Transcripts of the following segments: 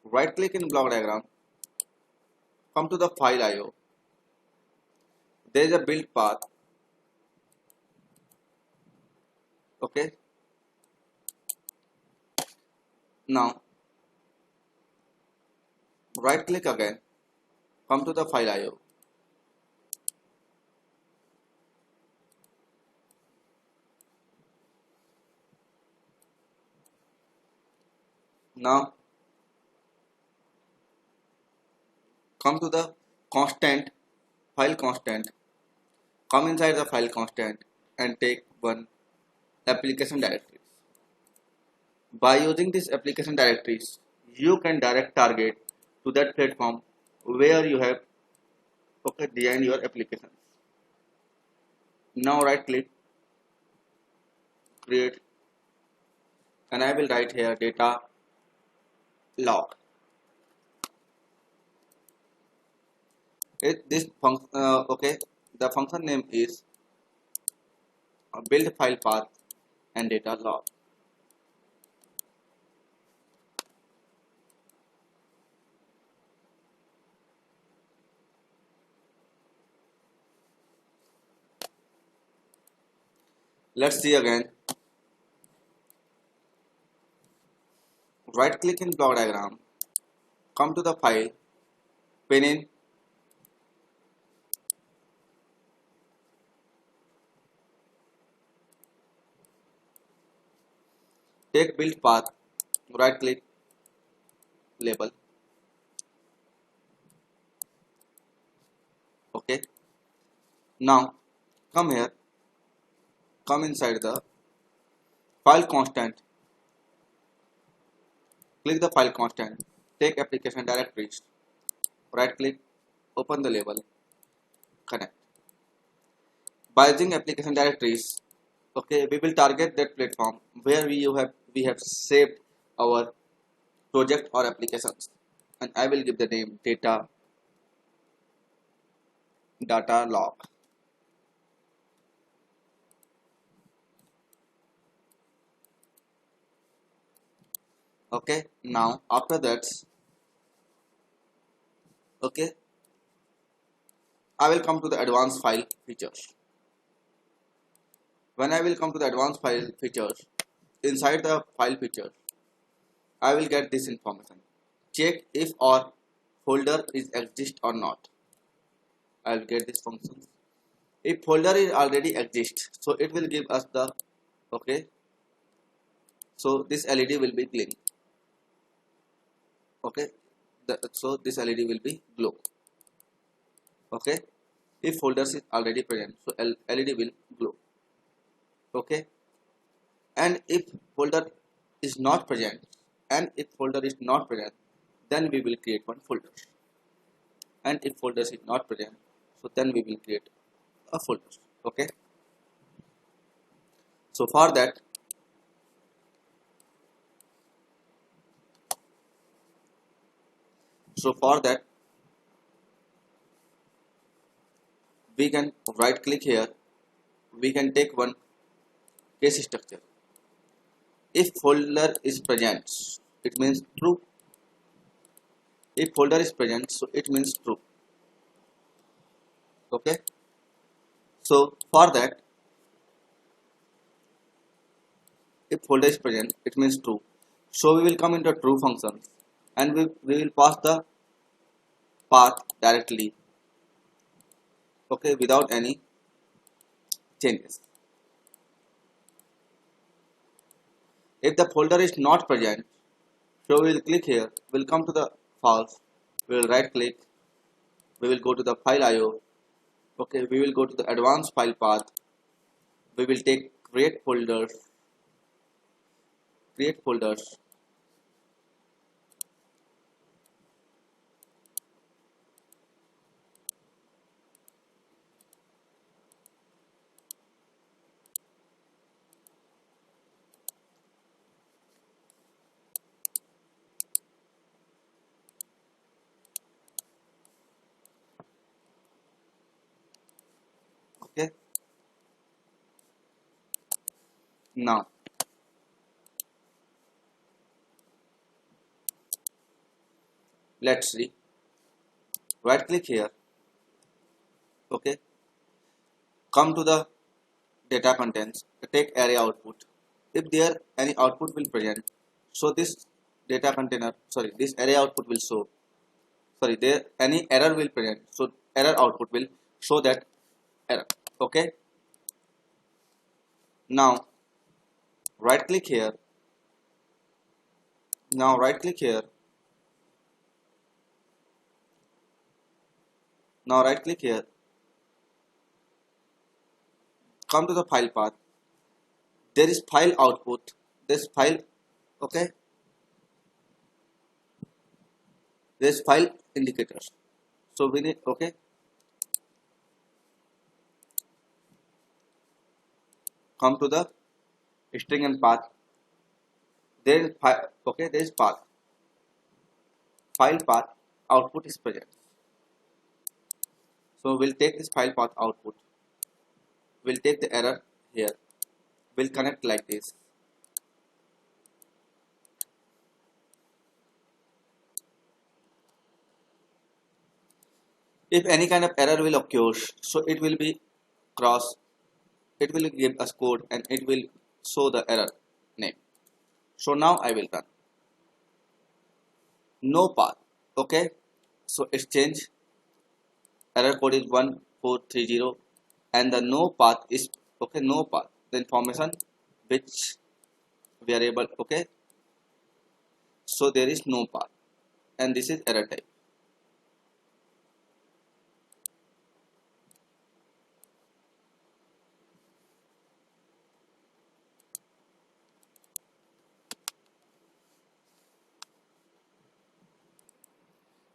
Right click in block diagram, come to the file IO. There is a build path. Okay. Now right click again, come to the file IO. Now come to the constant, file constant. Come inside the file constant and take one application directory. By using this application directories, you can direct target to that platform where you have designed your applications. Now right click, create, and I will write here data log. This function, the function name is build file path and data log. Let's see again. Right click in block diagram, come to the file, pin in, take build path, right click, label. Okay. Now come here, come inside the file constant, click the file constant, take application directories, right click, open the label, connect. By using application directories, we will target that platform where we have saved our project or applications, and I will give the name data log. Okay, now after that, okay, I will come to the advanced file features. When I will come to the advanced file features, inside the file features, I will get this information. Check if our folder is exist or not. I will get this function. If folder is already exist, so it will give us the okay. So this LED will be glowing. Okay, so this LED will be glow. Okay, if folders is already present, so LED will glow. Okay, and if folder is not present, then we will create one folder. And if folders is not present, so then we will create a folder. Okay, so for that, we can right click here, we can take one case structure. If folder is present, it means true. If folder is present, so it means true. Okay, so for that, if folder is present, it means true. So we will come into true function, and we will pass the path directly, okay, without any changes. If the folder is not present, so we will click here, we will come to the false, we will right click, we will go to the file IO, okay, we will go to the advanced file path, we will take create folders, okay. Now let's see. Right click here. Okay, come to the data contents, take array output. If there any output will present, so this data container, sorry, this array output will show, sorry, there any error will present, so error output will show that error. Okay, now right click here. Now right click here. Now right click here. Come to the file path. There is file output. This file, okay. There's file indicators. So we need, okay. Come to the string and path. There is file, okay. There is path. File path output is present. So we'll take this file path output. We'll take the error here. We'll connect like this. If any kind of error will occur, so it will be cross. It will give us code and it will show the error name. So now I will run. No path. Okay. So it's change. Error code is 1430 and the no path is, okay, no path. The information which variable, okay. So there is no path and this is error type.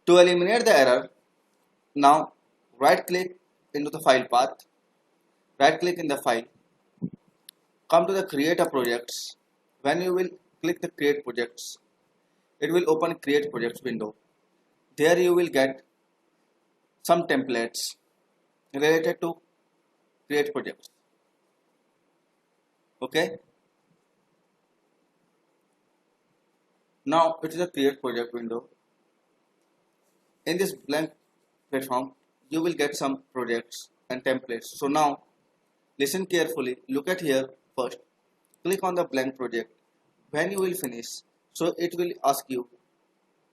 To eliminate the error, now right click into the file path, right click in the file, come to the create a projects. When you will click the create projects, it will open create projects window. There you will get some templates related to create projects. Okay. Now it is a create project window. In this blank platform, you will get some projects and templates. So now listen carefully. Look at here first. Click on the blank project. When you will finish, so it will ask you,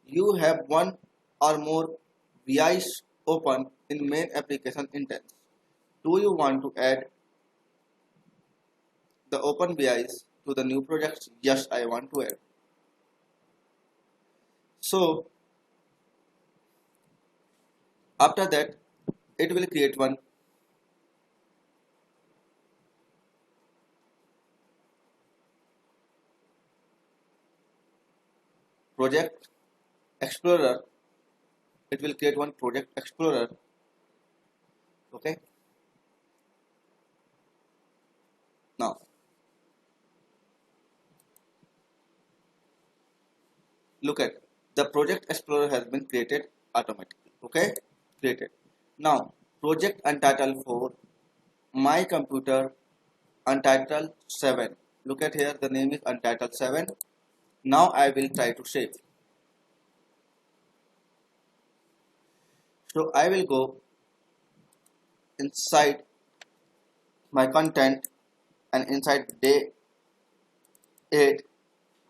you have one or more VIs open in main application instance. Do you want to add the open VIs to the new projects? Yes, I want to add. So after that, it will create one project explorer. It will create one project explorer. Okay. Now look at the project explorer has been created automatically. Okay, created. Now project untitled for my computer untitled 7. Look at here, the name is untitled 7. Now I will try to save. So I will go inside my content and inside day 8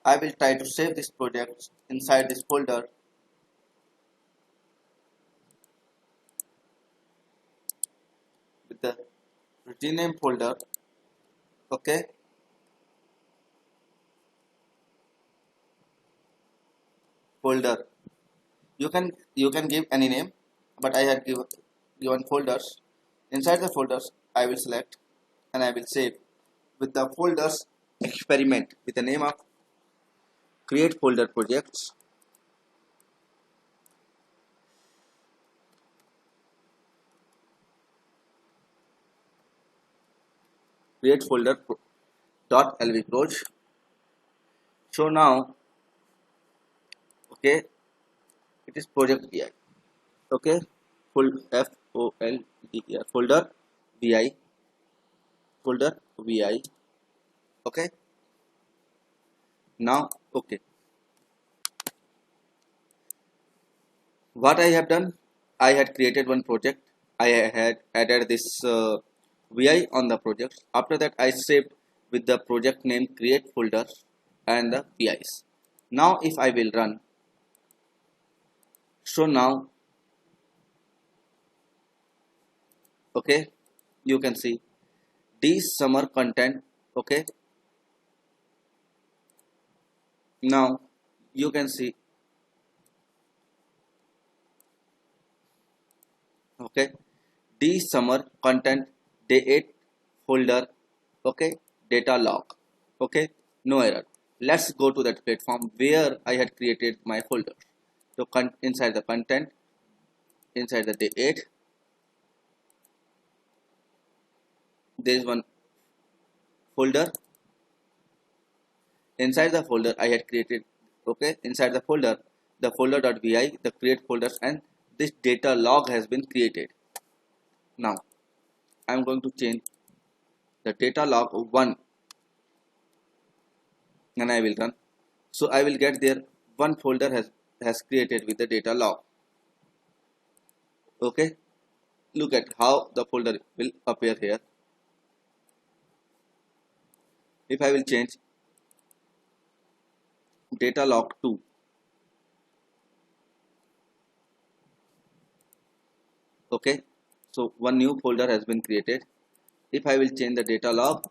I will try to save this project inside this folder. With the rename folder. Okay. Folder. You can give any name, but I had given folders. Inside the folders, I will select and I will save with the folders experiment with the name of create folder projects. Create folder dot lvproj. So now, okay, it is project vi. Okay, folder vi, folder vi. Okay. Now, okay. What I have done, I had created one project. I had added this vi on the project. After that, I saved with the project name create folder and the vis. Now if I will run, so now, okay, you can see these summer content. Okay, now you can see, okay, these summer content day 8 folder. Okay, data log. Okay, no error. Let's go to that platform where I had created my folder. So inside the content, inside the day 8, there is one folder. Inside the folder I had created, okay, inside the folder, the folder.vi, the create folders, and this data log has been created. Now I'm going to change the data log 1 and I will run. So I will get there one folder has created with the data log. Okay, look at how the folder will appear here. If I will change data log 2, okay, so one new folder has been created. If I will change the data log,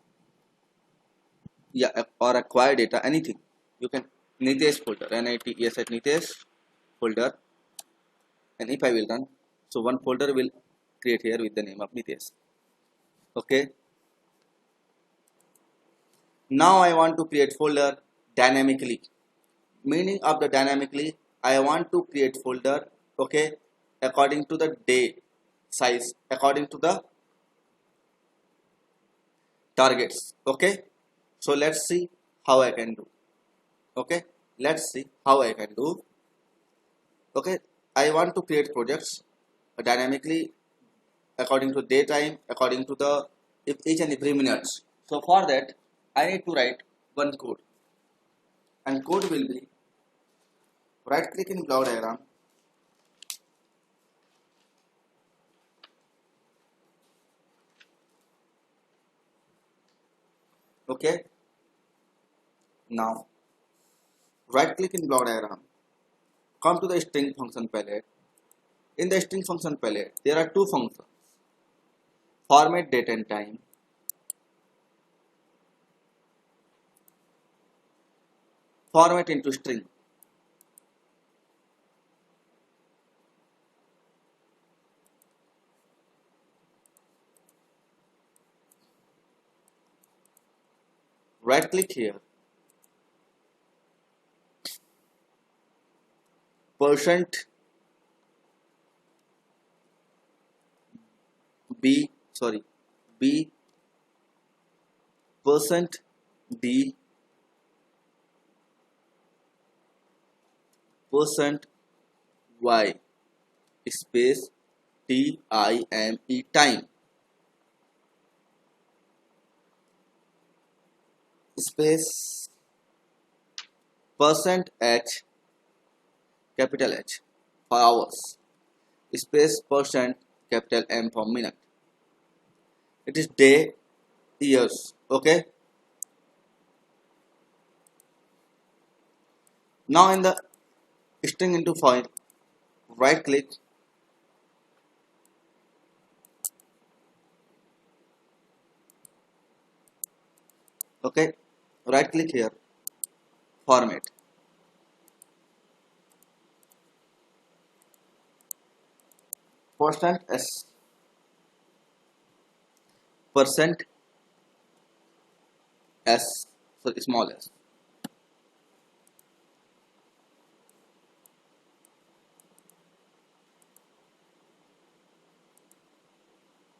yeah, or acquire data, anything, you can Nitesh folder, NITES at Nitesh folder, and if I will run, so one folder will create here with the name of Nitesh. Okay, now I want to create folder dynamically. Meaning of the dynamically, I want to create folder, okay, according to the day size, according to the targets. Okay, so let's see how I can do. Okay, let's see how I can do. Okay, I want to create projects dynamically according to daytime, according to the each and every minutes. So for that, I need to write one code, and code will be right click in block diagram. Okay, now right click in block diagram. Come to the string function palette. In the string function palette, there are two functions: format date and time, format into string. Right click here, percent b, sorry, b, percent d, percent y, space time, time, space percent h, capital H for hours, space percent capital M for minute. It is day, years. Okay, now in the string into file, right click, okay, right click here, format, percent s, percent s, so small s.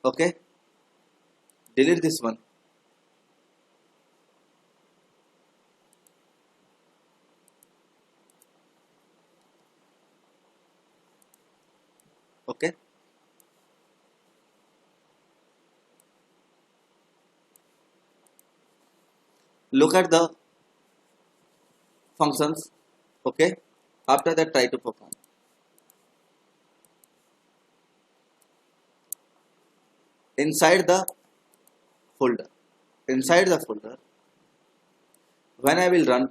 Okay, delete this one. Okay, look at the functions. Okay, after that try to perform. inside the folder. Inside the folder, when I will run,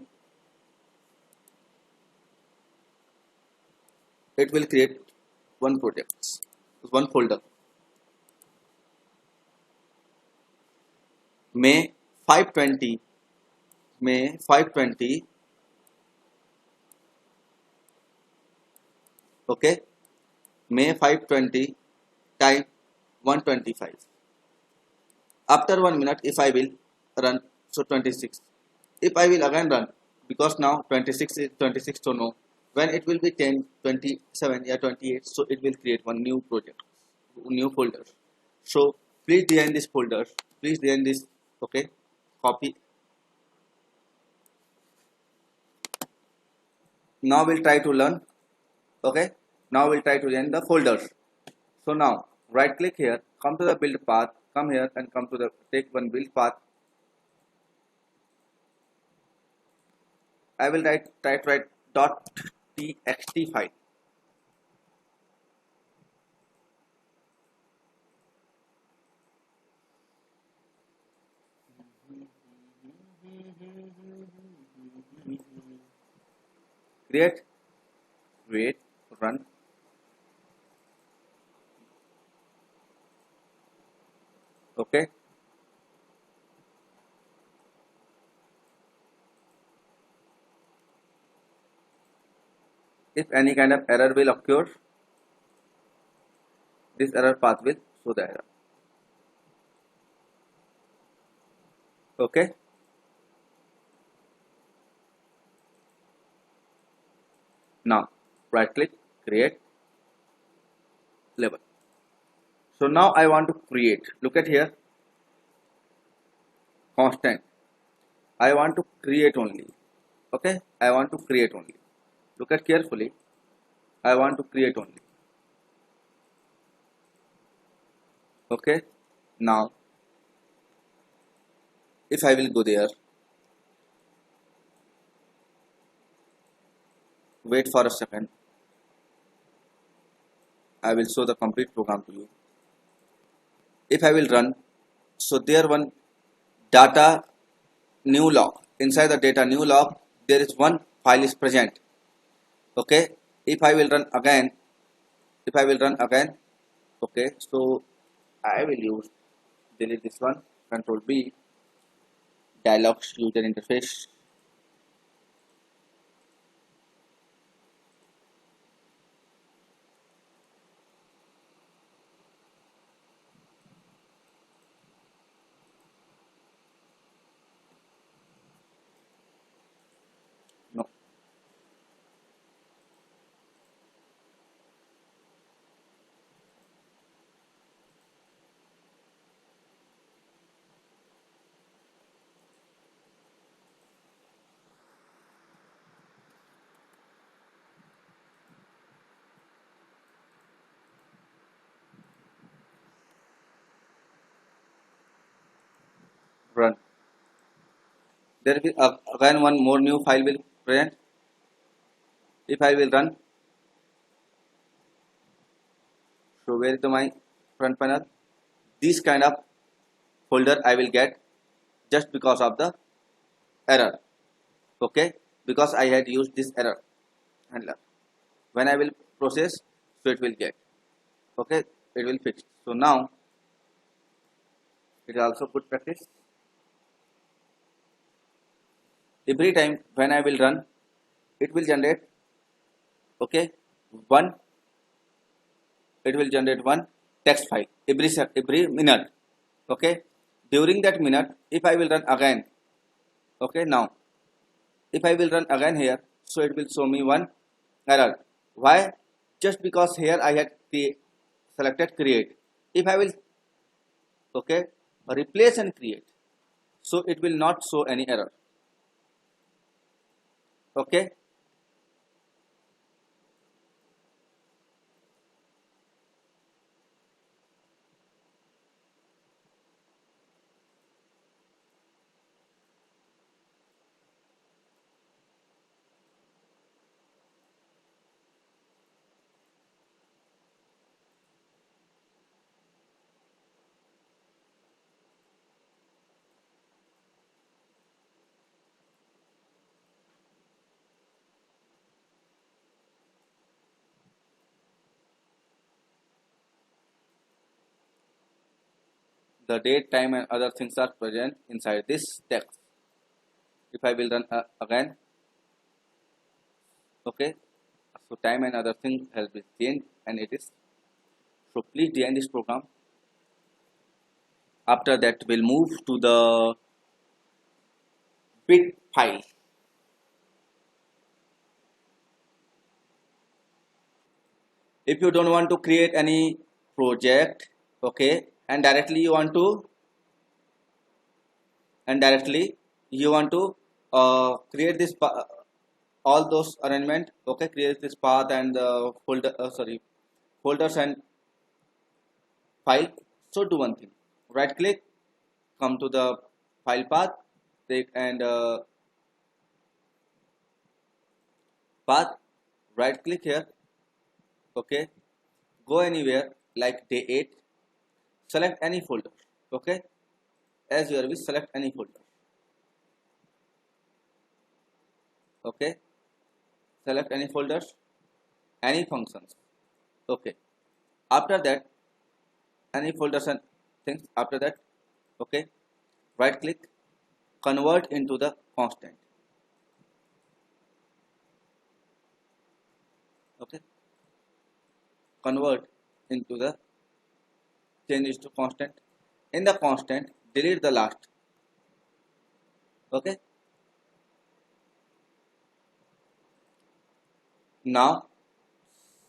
it will create one project, one folder. May 520, May 520, okay, May 520 time 125. After 1 minute, if I will run, so 26. If I will again run, because now 26 is 26, so no. When it will be 10, 27, yeah 28, so it will create one new project, new folder. So please design this folder. Please design this. Okay, copy. Now we'll try to learn. Okay, now we'll try to design the folders. So now right click here, come to the build path, come here and come to the take one build path. I will write dot txt file. Create, run. Okay. If any kind of error will occur, this error path will show the error. Okay. Now right click, create label. So now I want to create. Look at here, constant. I want to create only. Okay, I want to create only. Look at carefully. I want to create only. Okay. Now if I will go there, wait for a second. I will show the complete program to you. If I will run, so there one data new log. Inside the data new log, there is one file is present. Okay. If I will run again, okay, so I will use delete this one, control B, dialogs user interface. No. Run. There will again one more new file will present. If I will run, so where is my front panel? This kind of folder I will get just because of the error. Okay, because I had used this error handler. When I will process, so it will get. Okay, it will fix. So now it is also good practice. Every time when I will run, it will generate, okay, one, it will generate one text file every minute. Okay, during that minute, if I will run again, okay, now if I will run again here, so it will show me one error. Why? Just because here I had selected create. If I will, okay, replace and create, so it will not show any error. Okay. the date, time and other things are present inside this text. If I will run again, okay, so time and other things has been changed and it is. So please design this program. After that we'll move to the bit file. If you don't want to create any project, okay, and directly you want to create this all those arrangement, okay, create this path and folders and file. So do one thing, right click, come to the file path, take and path, right click here, okay, go anywhere like day 8, select any folder, okay, as your wish, select any folder, okay, select any folders, any functions, okay, after that any folders and things, after that, okay, right click, convert into the constant, okay, convert into the change to constant. In the constant, delete the last, okay. Now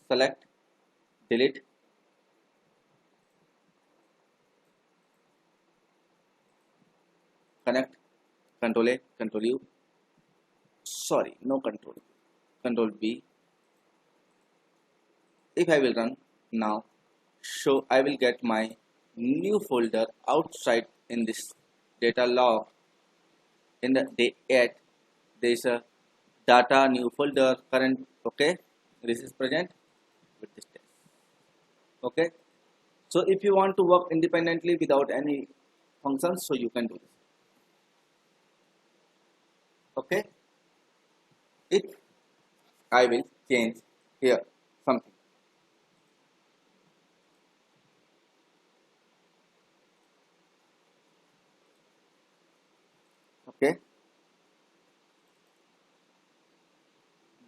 select, delete, connect, control A, control U, sorry, no control, control B. If I will run now, so I will get my new folder outside in this data log. In the day 8, there is a data new folder current, okay, this is present with this test, okay. So if you want to work independently without any functions, so you can do this, okay. If I will change here something, okay,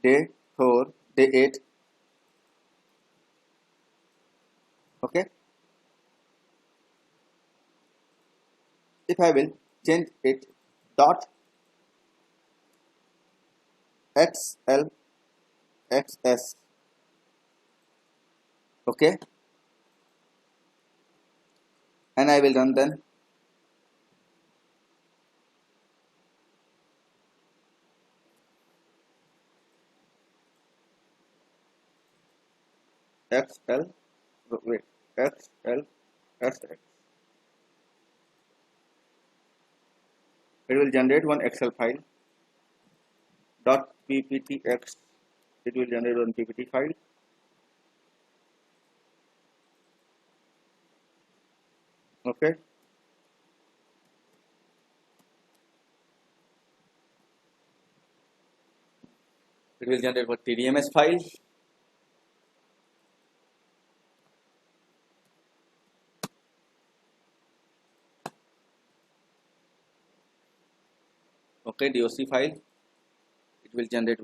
day 4, day 8, okay. If I will change it dot xlxs, okay, and I will run then, xl, wait, xlsx, it will generate one Excel file dot pptx, it will generate one ppt file, okay. It will generate one tdms file, okay, doc file, it will generate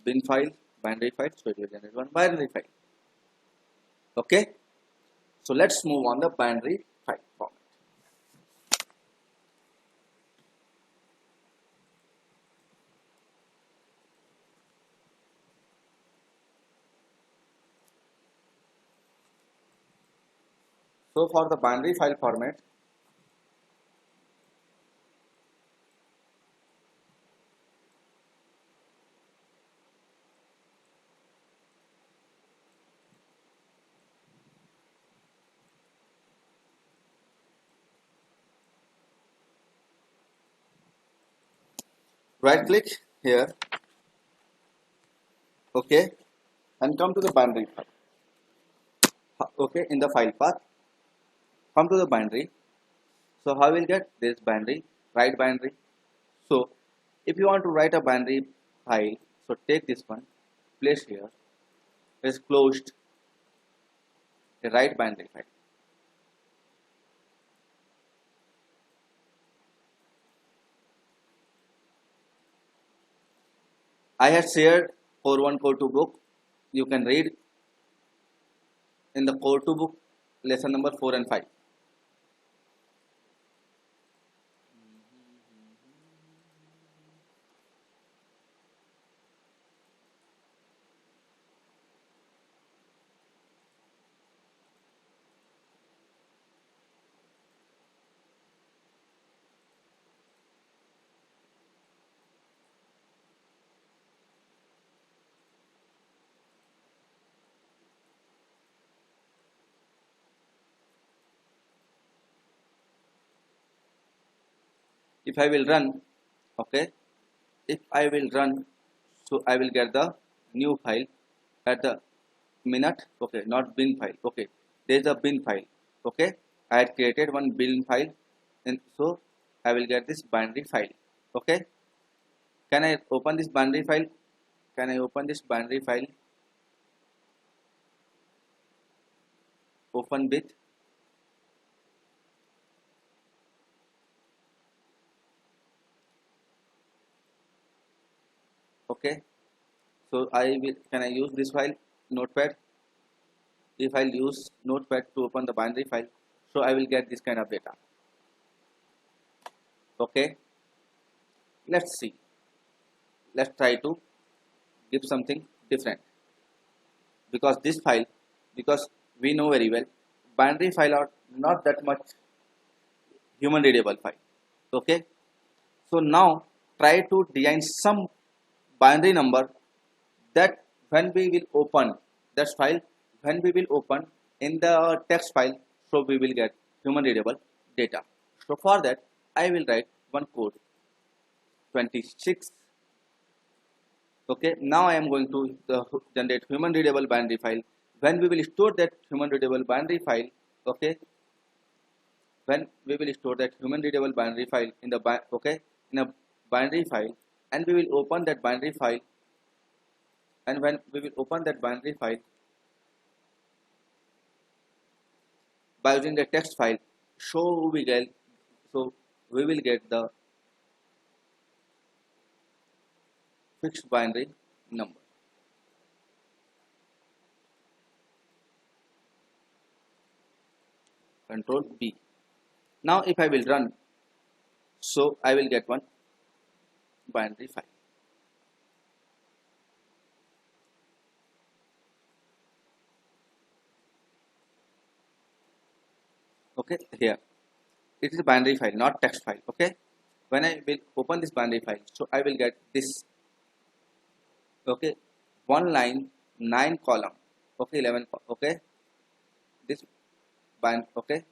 bin file, binary file, so it will generate one binary file, okay. So let's move on the binary file format. So for the binary file format, right click here, okay, and come to the binary file, okay, in the file path, come to the binary. So how will get this binary, write binary. So if you want to write a binary file, so take this one, place here, is closed, a write binary file, I had shared Core 1 Core 2 book. You can read in the Core 2 book lesson number 4 and 5. If I will run, okay, if I will run, so I will get the new file at the minute, okay, not bin file, okay, there is a bin file, okay, I had created one bin file, and so I will get this binary file, okay. Can I open this binary file? Can I open this binary file? Open with, okay. So I will, can I use this file, notepad? If I'll use notepad to open the binary file, so I will get this kind of data, okay. Let's see, let's try to give something different, because this file, because we know very well binary file are not that much human readable file, okay. So now try to design some binary number that when we will open that file, when we will open in the text file, so we will get human readable data. So for that I will write one code 26, okay. Now I am going to generate human readable binary file. When we will store that human readable binary file, okay, when we will store that human readable binary file in the okay, in a binary file, and we will open that binary file, and when we will open that binary file by using the text file, so we will get the fixed binary number. Control B. Now if I will run, so I will get one binary file. Okay, here it is a binary file, not text file, okay. When I will open this binary file, so I will get this, okay, one line, 9 column, okay, 11, okay, this bind, okay,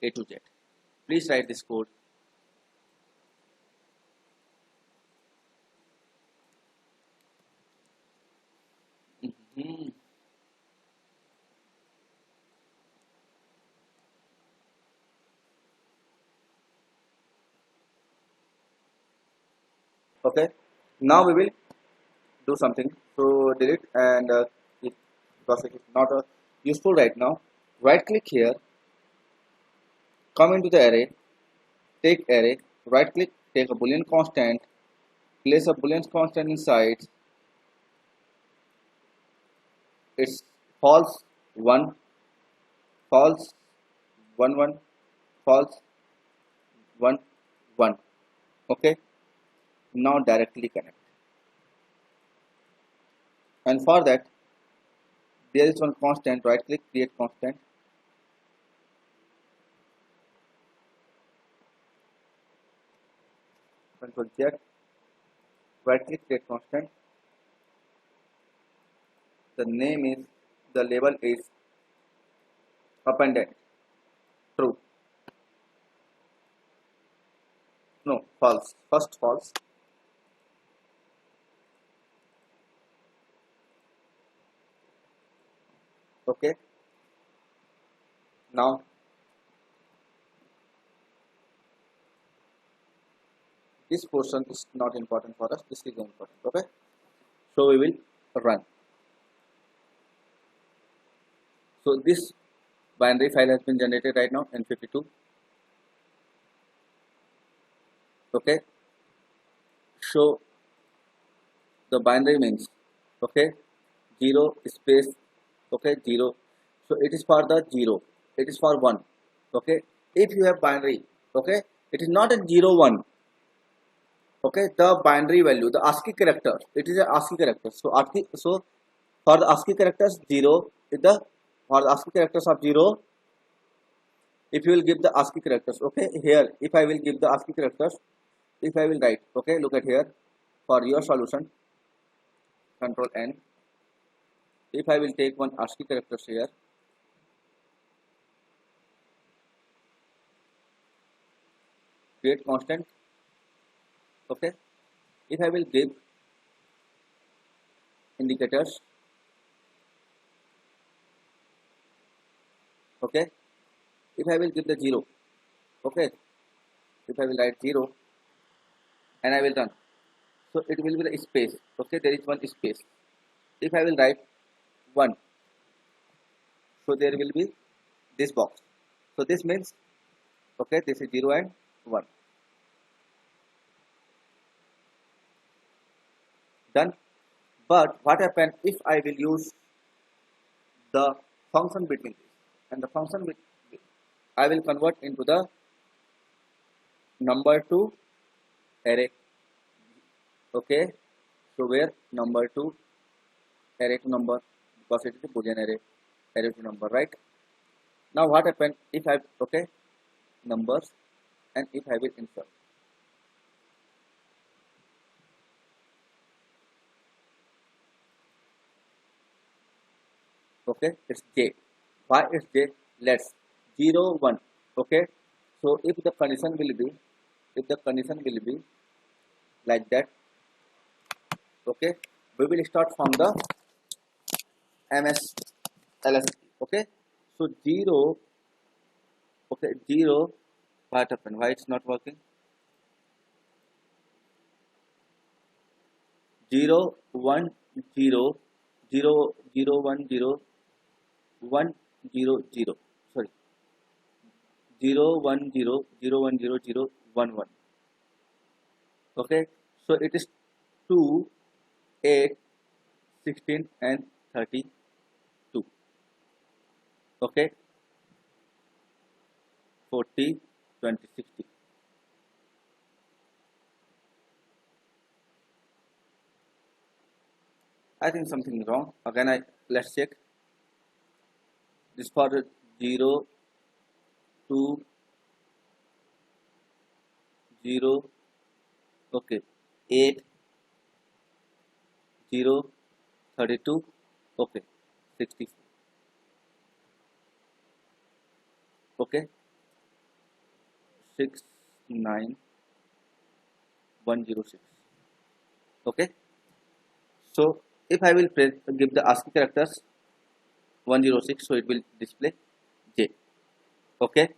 A to Z. Please write this code. Mhm. Okay, now we will do something. So delete and it, because it is not useful right now. Right click here, come into the array, take array, right click, take a boolean constant, place a boolean constant inside. It's false 1, false 1 1, false 1 1. Okay, now directly connect. And for that, there is one constant. Right click, create constant. Control Z. Right click, create constant. The name is, the label is appended. True. No, false. First false. Okay. Now this portion is not important for us. This is important. Okay. So we will run. So this binary file has been generated right now in 52. Okay. So the binary means, okay, 0 space, okay, 0. So it is for the 0, it is for 1, okay. If you have binary, okay, it is not a 0 1, okay. The binary value, the ASCII character, it is a ASCII character. So ASCII, so for the ASCII characters 0 is the, for the ASCII characters of 0, if you will give the ASCII characters, okay, here if I will give the ASCII characters, if I will write, okay, look at here, for your solution, control N, if I will take one ASCII characters here, create constant, okay, if I will give indicators, okay, if I will give the 0, okay, if I will write 0 and I will run, so it will be the space, okay, there is one space. If I will write 1, so there will be this box. So this means, okay, this is 0 and 1. Done. But what happens if I will use the function between this, and the function I will convert into the number to array, okay. So where number to array to number, because it is a Boolean array, array to number, right? Now what happens if I, okay, numbers, and if I will insert, okay, it's J. Why is J? Let's 0 1, okay. So if the condition will be, if the condition will be like that, okay, we will start from the MS LSP, okay. So 0, okay, 0, what happened? Why it's not working? 0 1 0 0 0 1 0 1 0 0, sorry, 0 1 0 0 1 0 0 1 1, okay. So it is 2 8 16 and 32, okay, 40 20 60. I think something is wrong. Again, let's check. This for 0 2 0, okay, 8 0 32, okay, 60, okay, 6 9 106, okay. So if I will give the ASCII characters 106, so it will display J, okay.